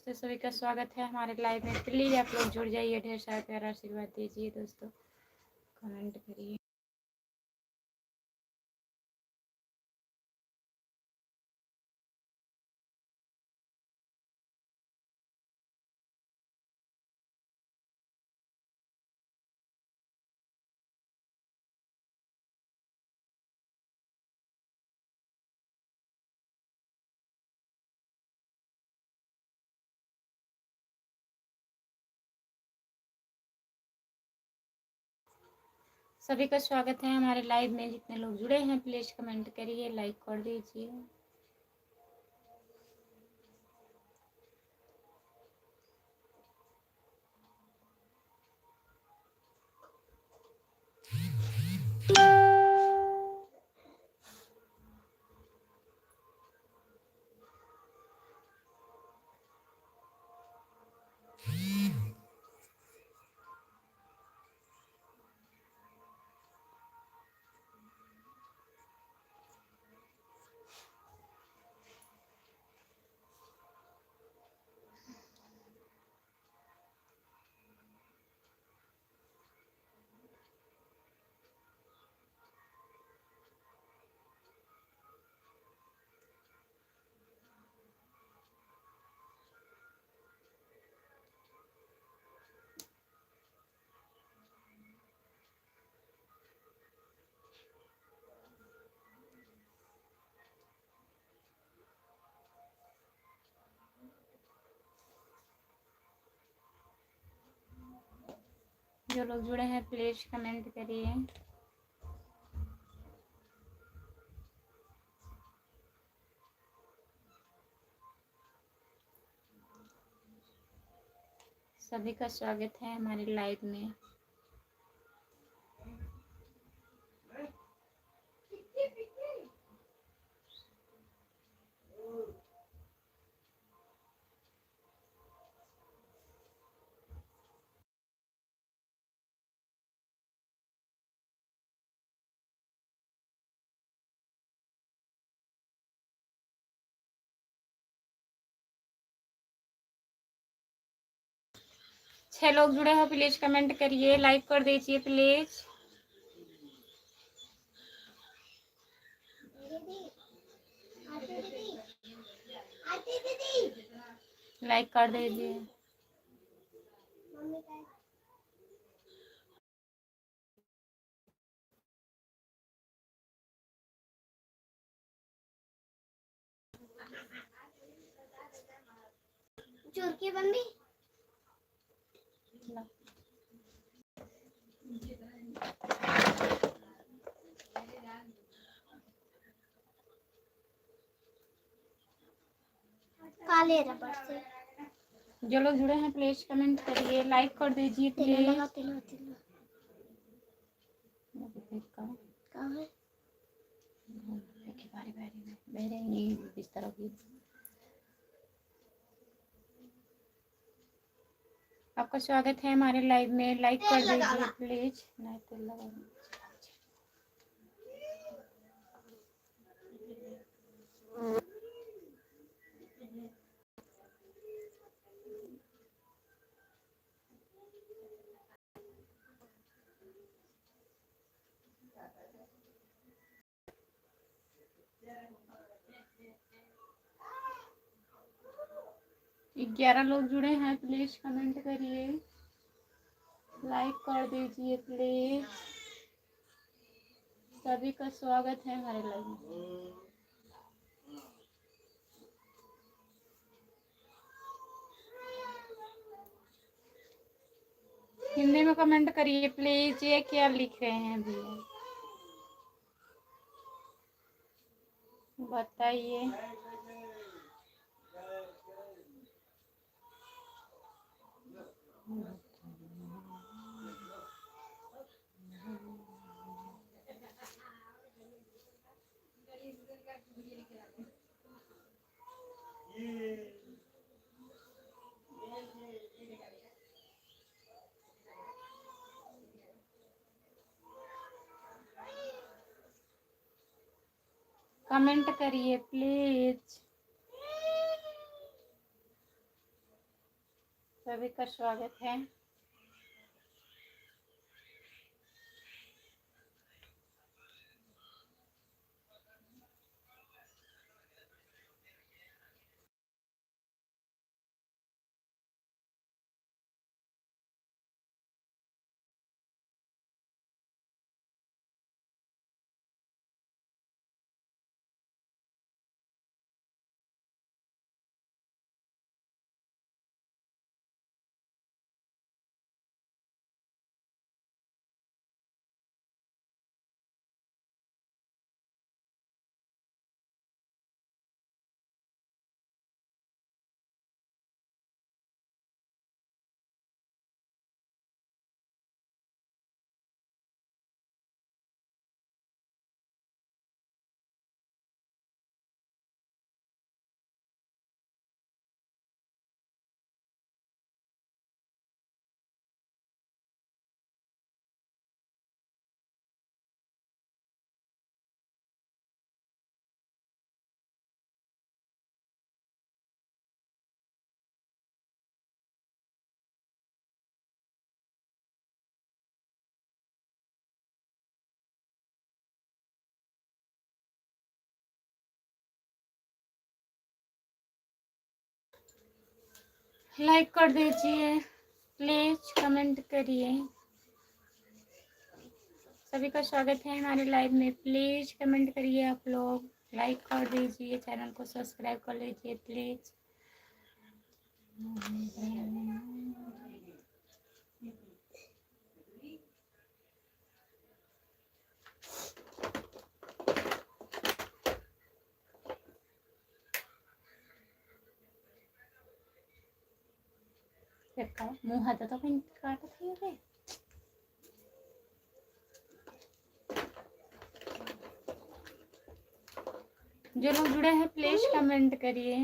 दोस्तों, सभी का स्वागत है हमारे लाइव में। प्लीज़ आप लोग जुड़ जाइए, ढेर सारा प्यारा आशीर्वाद दीजिए दोस्तों, कमेंट करिए। सभी का स्वागत है हमारे लाइव में। जितने लोग जुड़े हैं प्लीज़ कमेंट करिए, लाइक कर दीजिए। जो लोग जुड़े हैं प्लीज़ कमेंट करिए। सभी का स्वागत है हमारे लाइव में। छह लोग जुड़े हो प्लीज़ कमेंट करिए, लाइक कर दीजिए प्लीज़। लाइक कर दीजिए। चुरकी बंदी काले रबड़ से। जो लोग जुड़े हैं प्लीज कमेंट करिए, लाइक कर दीजिए प्लीज। आपका स्वागत है हमारे लाइव में, लाइक कर दीजिए प्लीज। नहीं तेल लगा ग्यारह लोग जुड़े हैं प्लीज कमेंट करिए, लाइक कर दीजिए प्लीज। सभी का स्वागत है हमारे लाइव में। हिंदी में कमेंट करिए प्लीज। ये क्या लिख रहे हैं भैया, बताइए। कमेंट करिए प्लीज। सभी का स्वागत है। लाइक कर दीजिए प्लीज, कमेंट करिए। सभी का स्वागत है हमारे लाइव में। प्लीज कमेंट करिए, आप लोग लाइक कर दीजिए, चैनल को सब्सक्राइब कर लीजिए प्लीज। मुँह हाथ तो कहीं काटा था ये। जो लोग जुड़े हैं प्लीज कमेंट करिए।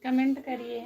कमेंट करिए।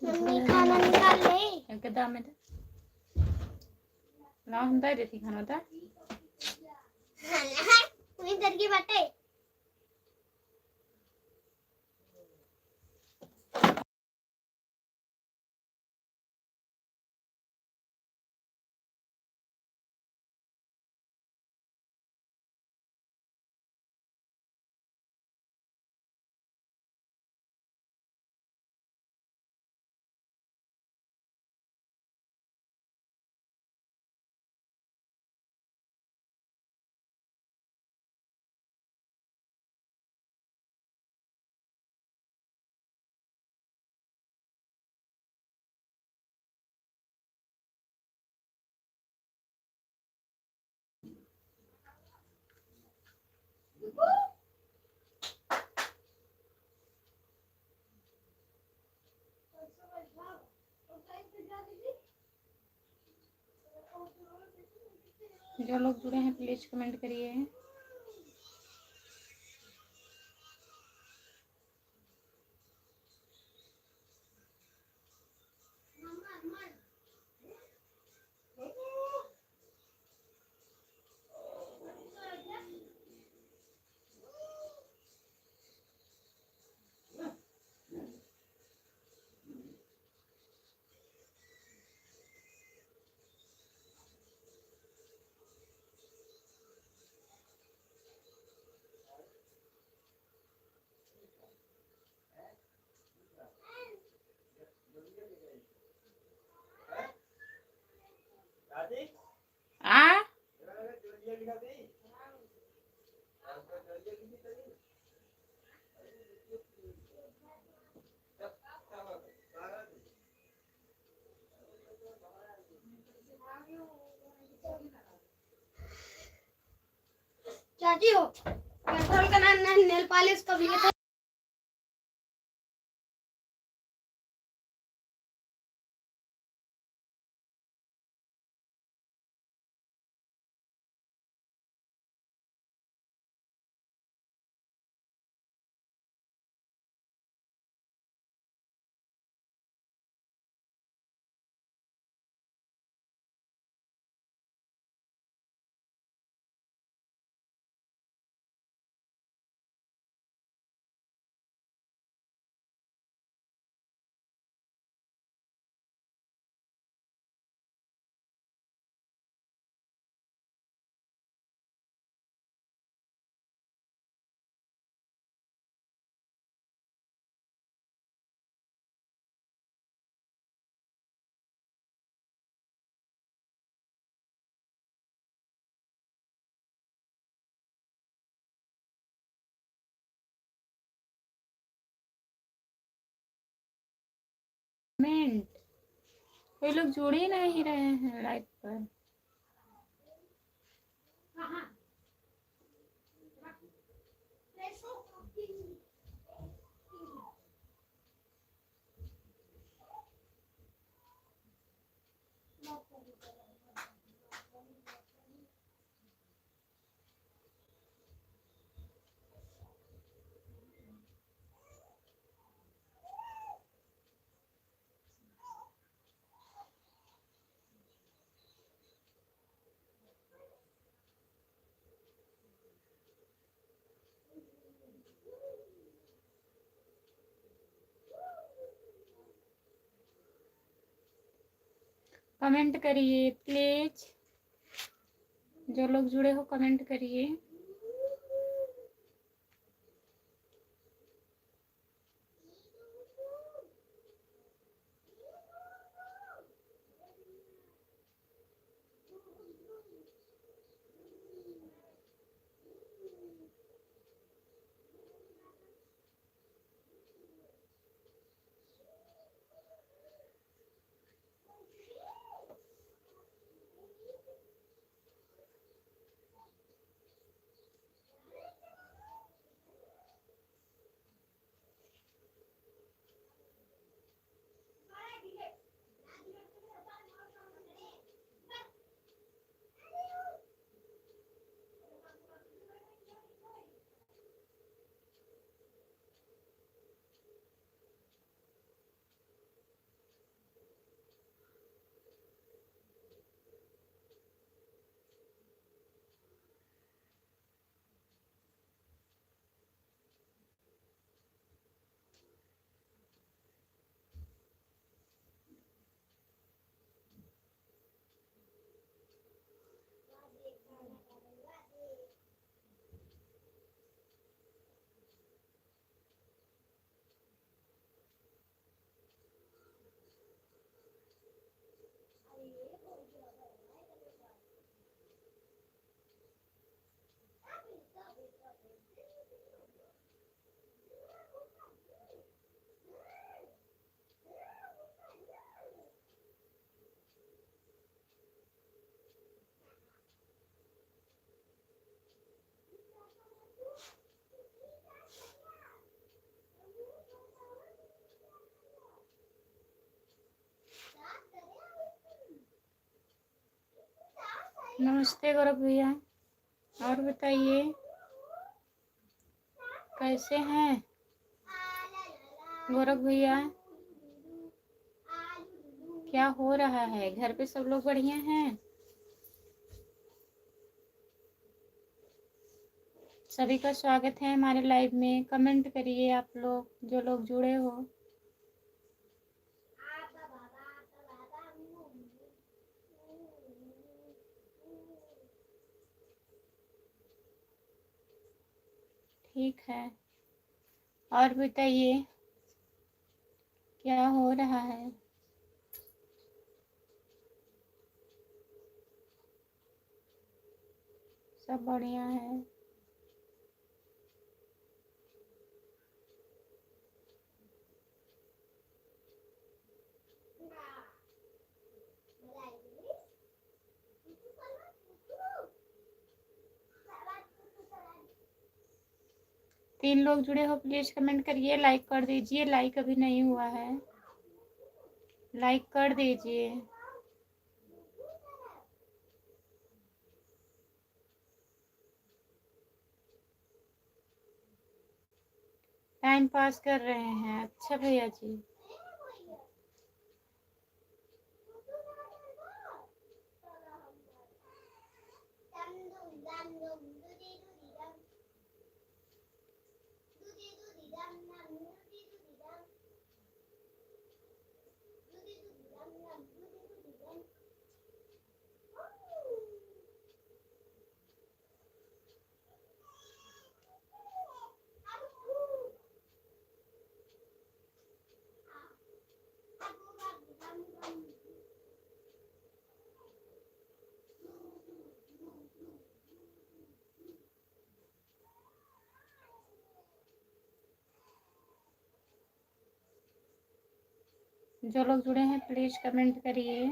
मम्मी खाना निकाल ले। एकदम में ना हम दे देती खाना था। वही इधर की बातें। जो लोग जुड़े हैं प्लीज कमेंट करिए। आ चाची हो पेट्रोल का नाम नेल पॉलिश का भी है। कमेंट कोई लोग जुड़ ही नहीं रहे हैं लाइव पर। कमेंट करिए प्लीज, जो लोग जुड़े हो कमेंट करिए। नमस्ते गौरव भैया, और बताइए कैसे हैं गौरव भैया? क्या हो रहा है? घर पे सब लोग बढ़िया हैं? सभी का स्वागत है हमारे लाइव में। कमेंट करिए आप लोग, जो लोग जुड़े हो। ठीक है, और बताइए क्या हो रहा है? सब बढ़िया है। तीन लोग जुड़े हो, प्लीज कमेंट करिए, लाइक कर दीजिए। लाइक अभी नहीं हुआ है, लाइक कर दीजिए। टाइम पास कर रहे हैं। अच्छा भैया जी, जो लोग जुड़े हैं प्लीज कमेंट करिए।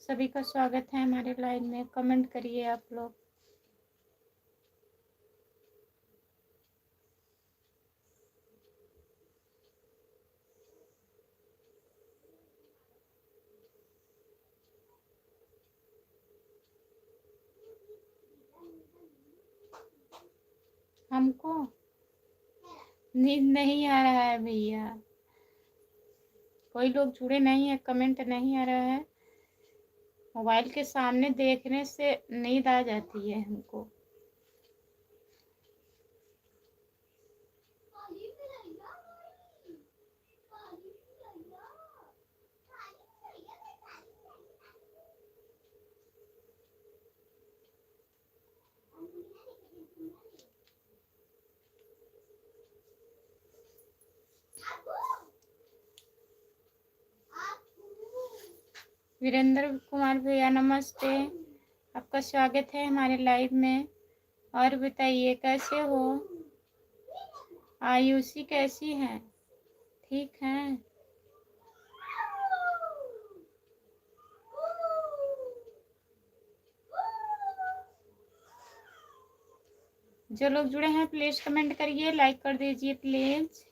सभी का स्वागत है हमारे लाइव में। कमेंट करिए आप लोग। हमको नींद नहीं आ रहा है भैया, कोई लोग जुड़े नहीं है, कमेंट नहीं आ रहा है। मोबाइल के सामने देखने से नींद आ जाती है हमको। वीरेंद्र कुमार भैया नमस्ते, आपका स्वागत है हमारे लाइव में। और बताइए कैसे हो? आयुषी कैसी है? ठीक है। जो लोग जुड़े हैं प्लीज कमेंट करिए, लाइक कर दीजिए प्लीज।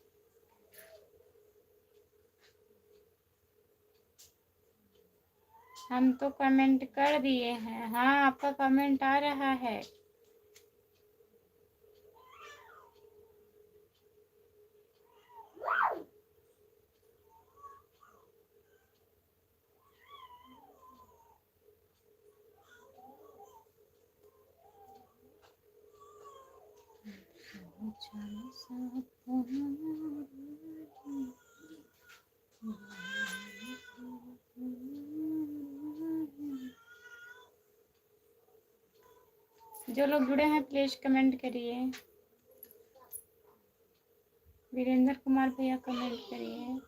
हम तो कमेंट कर दिए हैं। हाँ, आपका कमेंट आ रहा है। जो लोग जुड़े हैं प्लीज कमेंट करिए। वीरेंद्र कुमार भैया कमेंट करिए।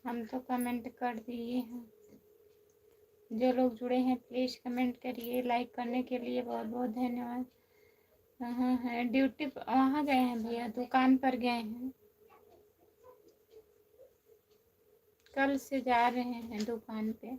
हम तो कमेंट कर दिए हैं। जो लोग जुड़े हैं प्लीज कमेंट करिए। लाइक करने के लिए बहुत बहुत धन्यवाद। हाँ है ड्यूटी वहाँ गए हैं भैया, दुकान पर गए हैं। कल से जा रहे हैं दुकान पे।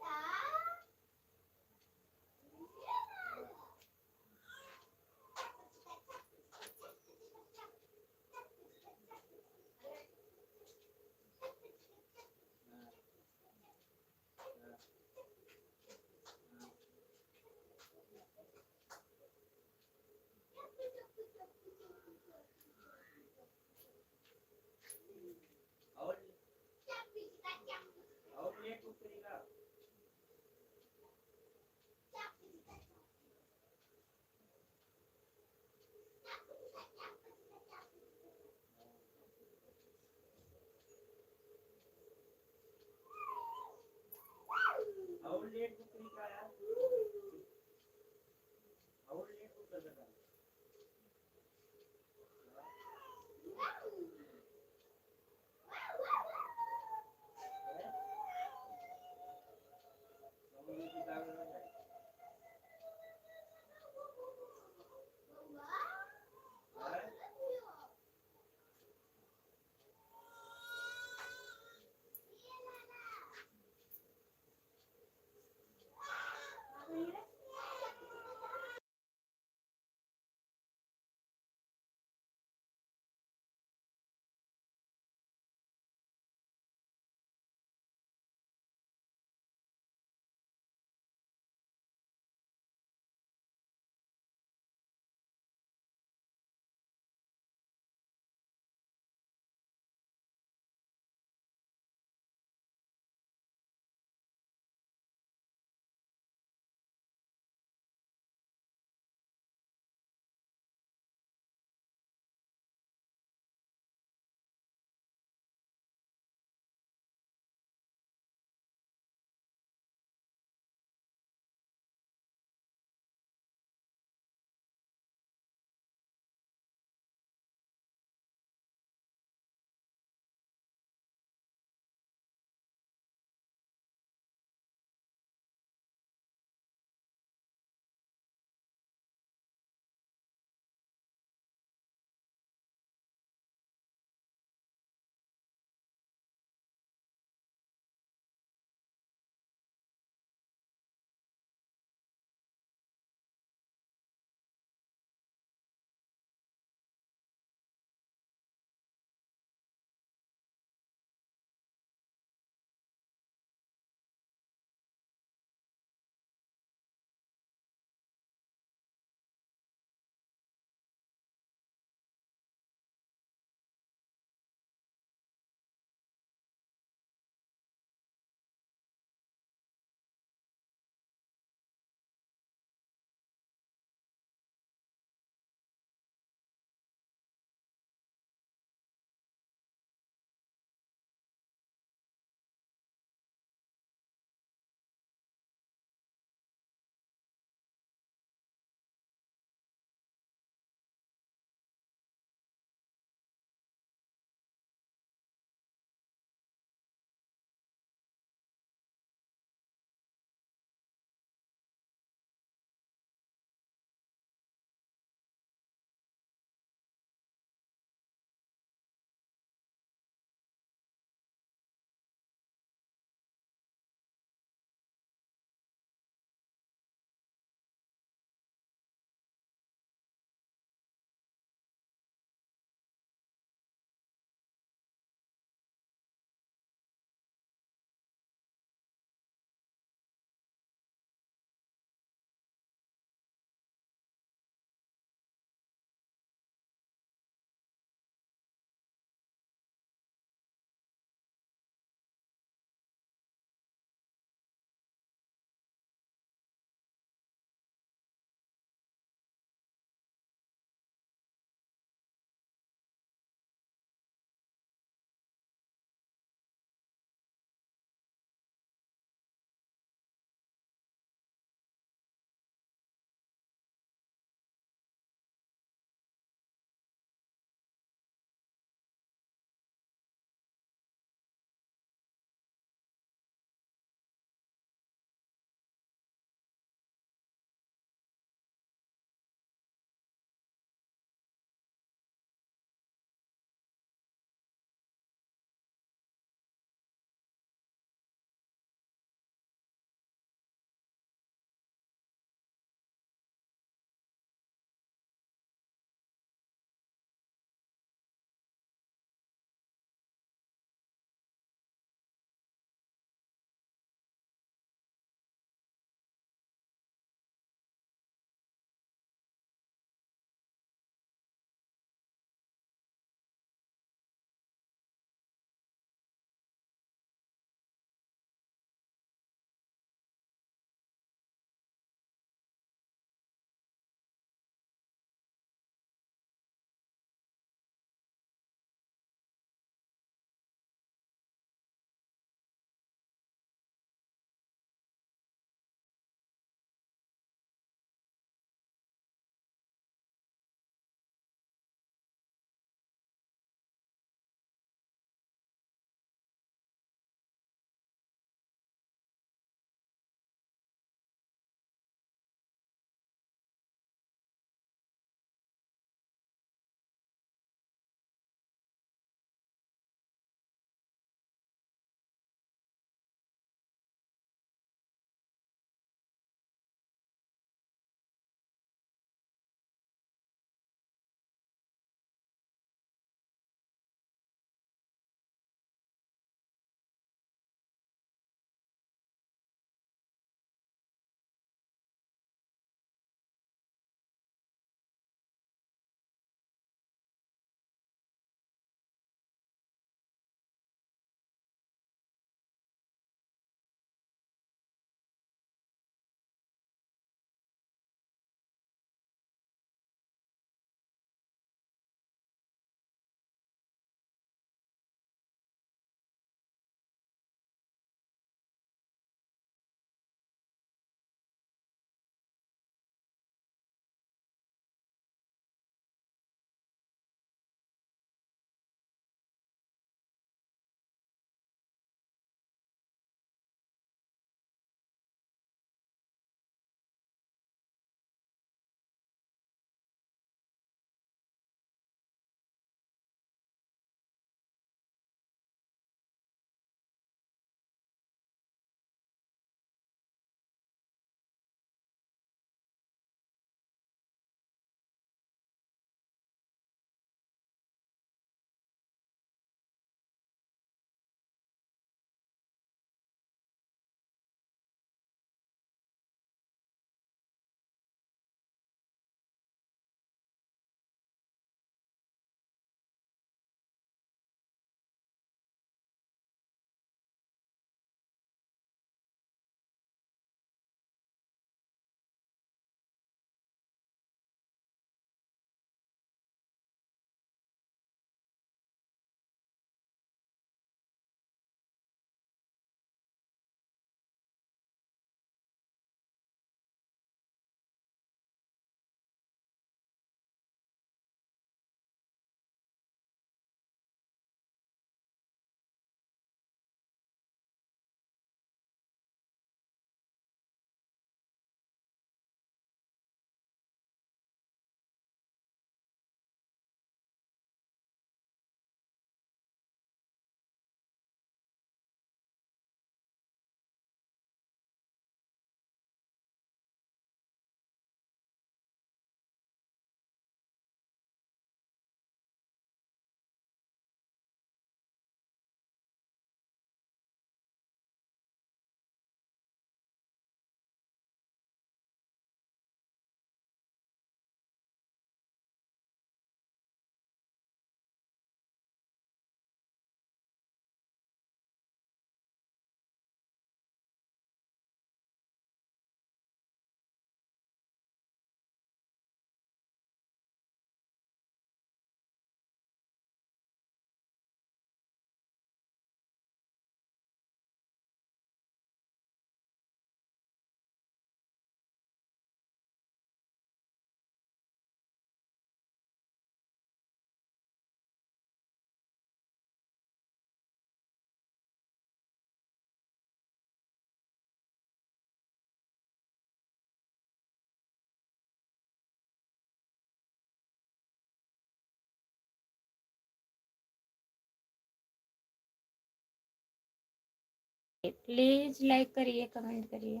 प्लीज लाइक करिए, कमेंट करिए।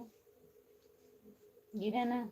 गिरा ना।